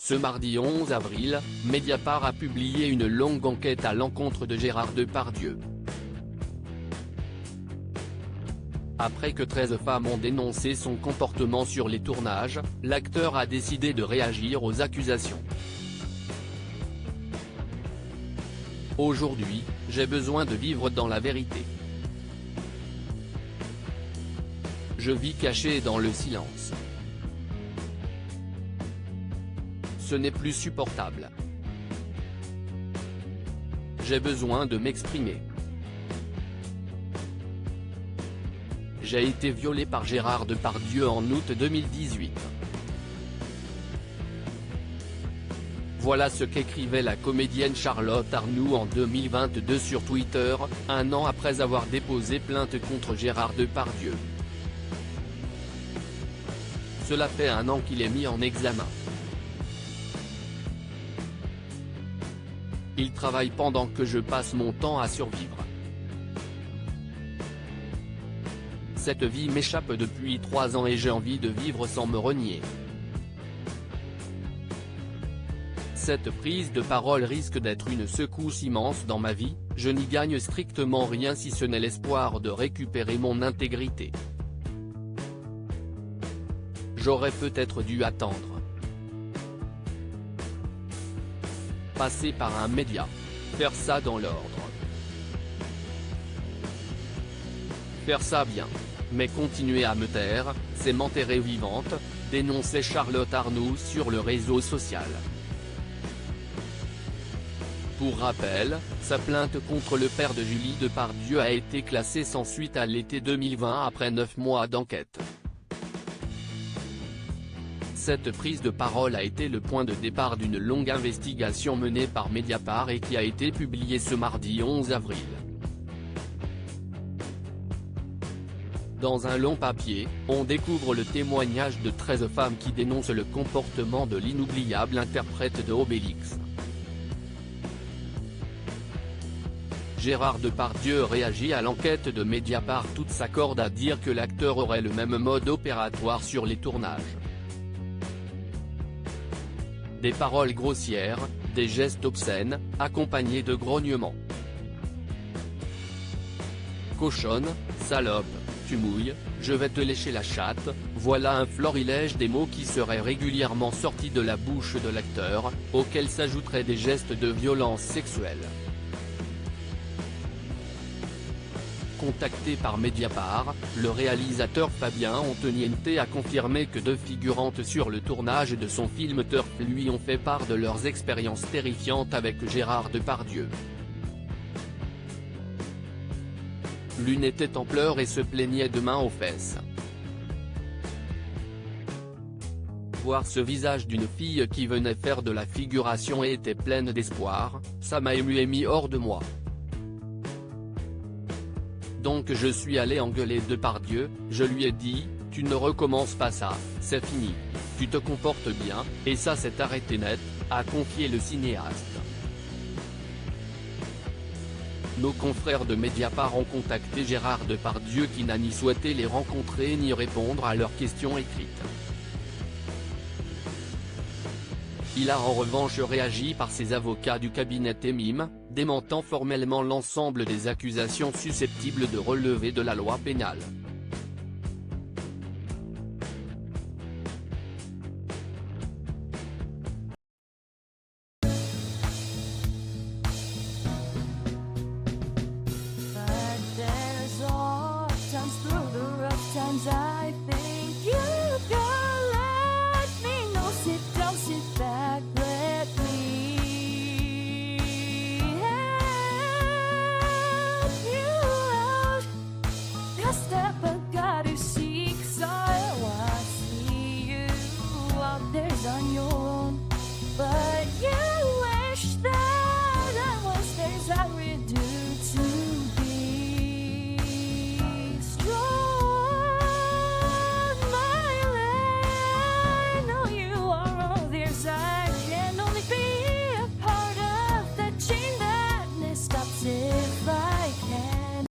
Ce mardi 11 avril, Mediapart a publié une longue enquête à l'encontre de Gérard Depardieu. Après que 13 femmes ont dénoncé son comportement sur les tournages, l'acteur a décidé de réagir aux accusations. Aujourd'hui, j'ai besoin de vivre dans la vérité. Je vis caché dans le silence. Ce n'est plus supportable. J'ai besoin de m'exprimer. J'ai été violée par Gérard Depardieu en août 2018. Voilà ce qu'écrivait la comédienne Charlotte Arnoult en 2022 sur Twitter, un an après avoir déposé plainte contre Gérard Depardieu. Cela fait un an qu'il est mis en examen. Il travaille pendant que je passe mon temps à survivre. Cette vie m'échappe depuis 3 ans et j'ai envie de vivre sans me renier. Cette prise de parole risque d'être une secousse immense dans ma vie, je n'y gagne strictement rien si ce n'est l'espoir de récupérer mon intégrité. J'aurais peut-être dû attendre. Passer par un média. Faire ça dans l'ordre. Faire ça bien. Mais continuer à me taire, c'est m'enterrer vivante, dénonçait Charlotte Arnoult sur le réseau social. Pour rappel, sa plainte contre le père de Julie Depardieu a été classée sans suite à l'été 2020 après 9 mois d'enquête. Cette prise de parole a été le point de départ d'une longue investigation menée par Mediapart et qui a été publiée ce mardi 11 avril. Dans un long papier, on découvre le témoignage de 13 femmes qui dénoncent le comportement de l'inoubliable interprète de Obélix. Gérard Depardieu réagit à l'enquête de Mediapart. Toute s'accorde à dire que l'acteur aurait le même mode opératoire sur les tournages. Des paroles grossières, des gestes obscènes, accompagnés de grognements. Cochonne, salope, tu mouilles, je vais te lécher la chatte, voilà un florilège des mots qui seraient régulièrement sortis de la bouche de l'acteur, auxquels s'ajouteraient des gestes de violence sexuelle. Contacté par Mediapart, le réalisateur Fabien Antoniente a confirmé que 2 figurantes sur le tournage de son film Turf lui ont fait part de leurs expériences terrifiantes avec Gérard Depardieu. L'une était en pleurs et se plaignait de mains aux fesses. Voir ce visage d'une fille qui venait faire de la figuration et était pleine d'espoir, ça m'a ému et mis hors de moi. Donc je suis allé engueuler Depardieu, je lui ai dit, tu ne recommences pas ça, c'est fini. Tu te comportes bien, et ça s'est arrêté net, a confié le cinéaste. Nos confrères de Mediapart ont contacté Gérard Depardieu qui n'a ni souhaité les rencontrer ni répondre à leurs questions écrites. Il a en revanche réagi par ses avocats du cabinet Temim, démentant formellement l'ensemble des accusations susceptibles de relever de la loi pénale.